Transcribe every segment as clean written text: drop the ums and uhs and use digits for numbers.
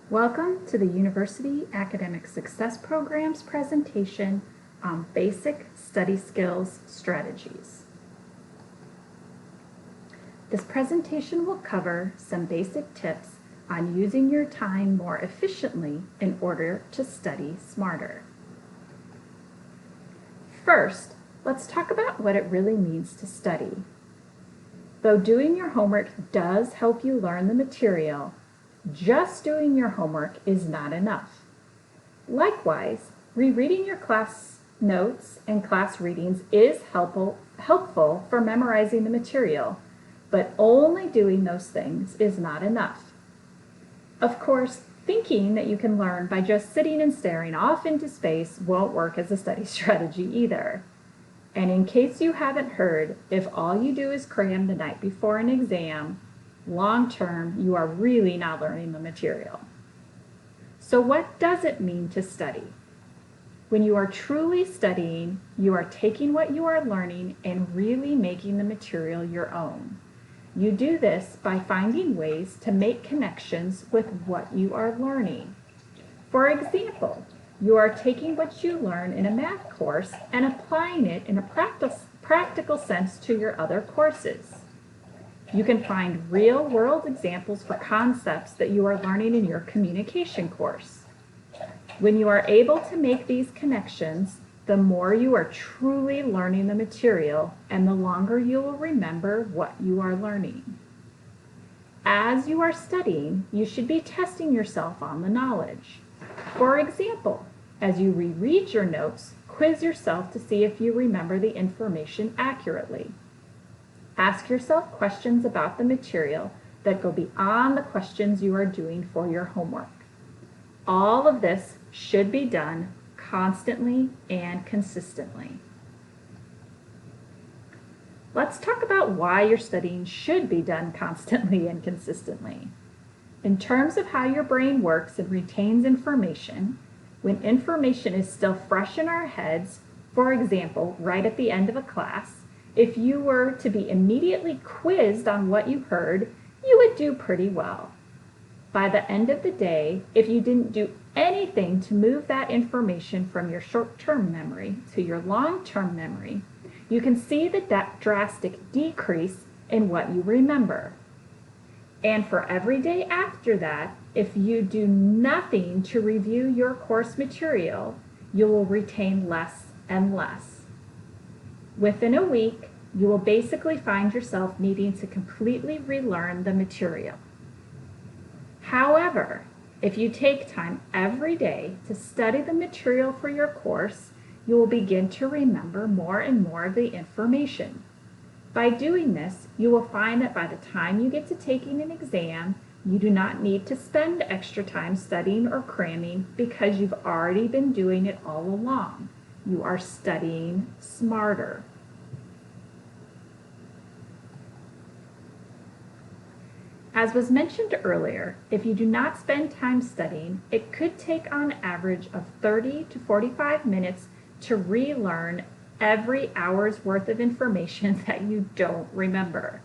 Welcome to the University Academic Success Program's presentation on Basic Study Skills Strategies. This presentation will cover some basic tips on using your time more efficiently in order to study smarter. First, let's talk about what it really means to study. Though doing your homework does help you learn the material, just doing your homework is not enough. Likewise, rereading your class notes and class readings is helpful for memorizing the material, but only doing those things is not enough. Of course, thinking that you can learn by just sitting and staring off into space won't work as a study strategy either. And in case you haven't heard, if all you do is cram the night before an exam, long term, you are really not learning the material. So what does it mean to study? When you are truly studying, you are taking what you are learning and really making the material your own. You do this by finding ways to make connections with what you are learning. For example, you are taking what you learn in a math course and applying it in a practical sense to your other courses. You can find real-world examples for concepts that you are learning in your communication course. When you are able to make these connections, the more you are truly learning the material and the longer you will remember what you are learning. As you are studying, you should be testing yourself on the knowledge. For example, as you reread your notes, quiz yourself to see if you remember the information accurately. Ask yourself questions about the material that go beyond the questions you are doing for your homework. All of this should be done constantly and consistently. Let's talk about why your studying should be done constantly and consistently. In terms of how your brain works and retains information, when information is still fresh in our heads, for example, right at the end of a class, if you were to be immediately quizzed on what you heard, you would do pretty well. By the end of the day, if you didn't do anything to move that information from your short-term memory to your long-term memory, you can see the drastic decrease in what you remember. And for every day after that, if you do nothing to review your course material, you will retain less and less. Within a week, you will basically find yourself needing to completely relearn the material. However, if you take time every day to study the material for your course, you will begin to remember more and more of the information. By doing this, you will find that by the time you get to taking an exam, you do not need to spend extra time studying or cramming because you've already been doing it all along. You are studying smarter. As was mentioned earlier, if you do not spend time studying, it could take on average of 30 to 45 minutes to relearn every hour's worth of information that you don't remember.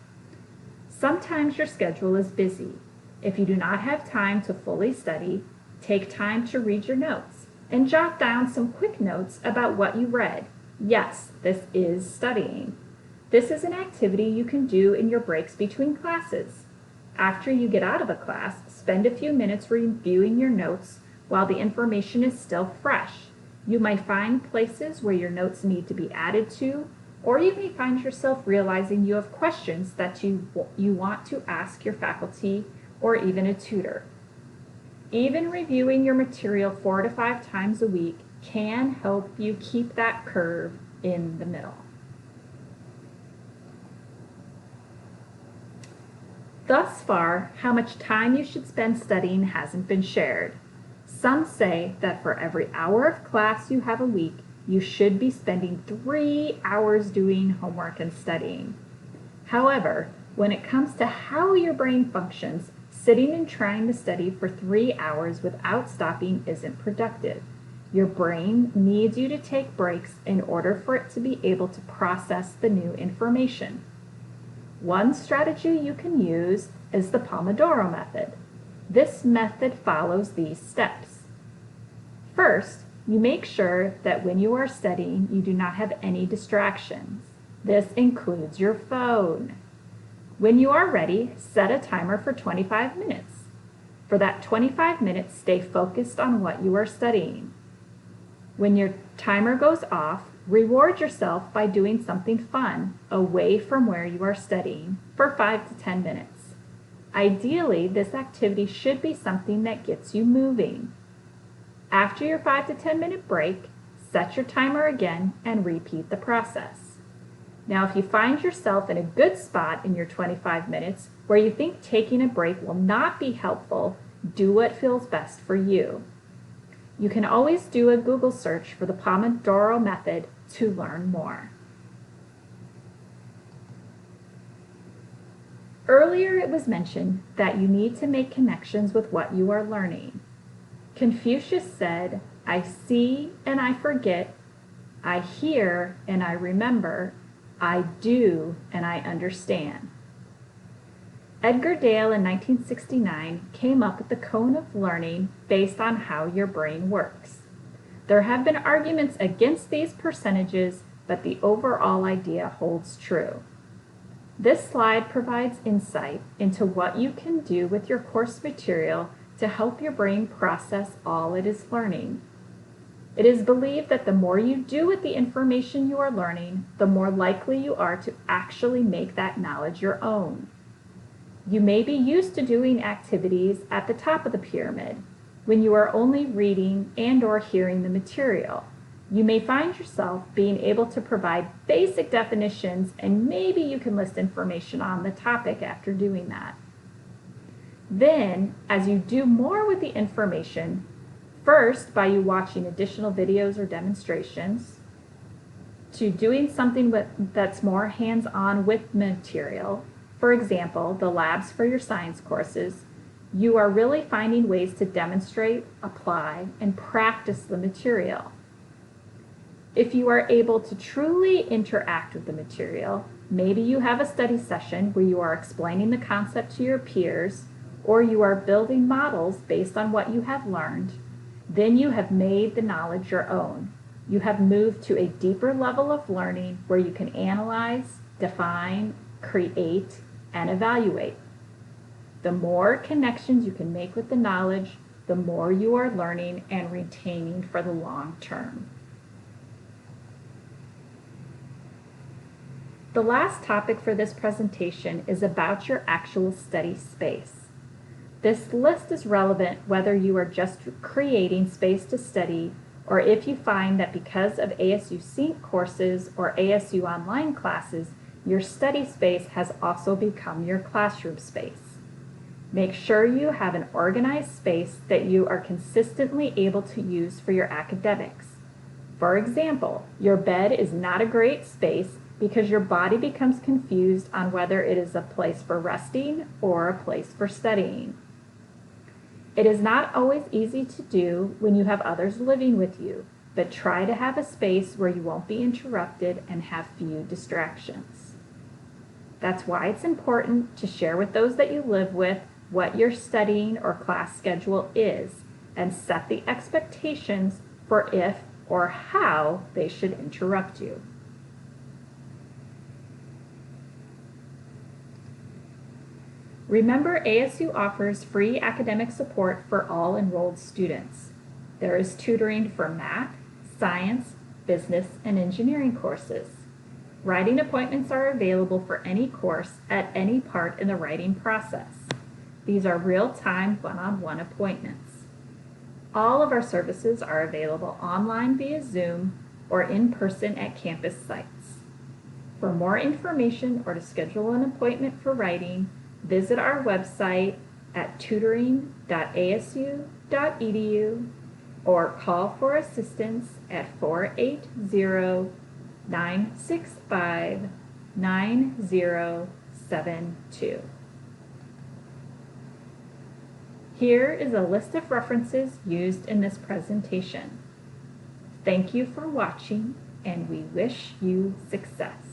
Sometimes your schedule is busy. If you do not have time to fully study, take time to read your notes and jot down some quick notes about what you read. Yes, this is studying. This is an activity you can do in your breaks between classes. After you get out of a class, spend a few minutes reviewing your notes while the information is still fresh. You might find places where your notes need to be added to, or you may find yourself realizing you have questions that you want to ask your faculty or even a tutor. Even reviewing your material 4 to 5 times a week can help you keep that curve in the middle. Thus far, how much time you should spend studying hasn't been shared. Some say that for every hour of class you have a week, you should be spending 3 hours doing homework and studying. However, when it comes to how your brain functions, sitting and trying to study for 3 hours without stopping isn't productive. Your brain needs you to take breaks in order for it to be able to process the new information. One strategy you can use is the Pomodoro method. This method follows these steps. First, you make sure that when you are studying, you do not have any distractions. This includes your phone. When you are ready, set a timer for 25 minutes. For that 25 minutes, stay focused on what you are studying. When your timer goes off, reward yourself by doing something fun away from where you are studying for 5 to 10 minutes. Ideally, this activity should be something that gets you moving. After your 5 to 10 minute break, set your timer again and repeat the process. Now, if you find yourself in a good spot in your 25 minutes where you think taking a break will not be helpful, do what feels best for you. You can always do a Google search for the Pomodoro method to learn more. Earlier it was mentioned that you need to make connections with what you are learning. Confucius said, "I see and I forget, I hear and I remember, I do and I understand." Edgar Dale in 1969 came up with the cone of learning based on how your brain works. There have been arguments against these percentages, but the overall idea holds true. This slide provides insight into what you can do with your course material to help your brain process all it is learning. It is believed that the more you do with the information you are learning, the more likely you are to actually make that knowledge your own. You may be used to doing activities at the top of the pyramid when you are only reading and/or hearing the material. You may find yourself being able to provide basic definitions, and maybe you can list information on the topic after doing that. Then, as you do more with the information, first by you watching additional videos or demonstrations, to doing something that's more hands-on with material, for example, the labs for your science courses, you are really finding ways to demonstrate, apply, and practice the material. If you are able to truly interact with the material, maybe you have a study session where you are explaining the concept to your peers, or you are building models based on what you have learned, then you have made the knowledge your own. You have moved to a deeper level of learning where you can analyze, define, create, and evaluate. The more connections you can make with the knowledge, the more you are learning and retaining for the long term. The last topic for this presentation is about your actual study space. This list is relevant whether you are just creating space to study or if you find that because of ASU Sync courses or ASU online classes, your study space has also become your classroom space. Make sure you have an organized space that you are consistently able to use for your academics. For example, your bed is not a great space because your body becomes confused on whether it is a place for resting or a place for studying. It is not always easy to do when you have others living with you, but try to have a space where you won't be interrupted and have few distractions. That's why it's important to share with those that you live with what your studying or class schedule is and set the expectations for if or how they should interrupt you. Remember, ASU offers free academic support for all enrolled students. There is tutoring for math, science, business, and engineering courses. Writing appointments are available for any course at any part in the writing process. These are real-time, one-on-one appointments. All of our services are available online via Zoom or in person at campus sites. For more information or to schedule an appointment for writing, visit our website at tutoring.asu.edu or call for assistance at 480-965-9072. Here is a list of references used in this presentation. Thank you for watching, and we wish you success.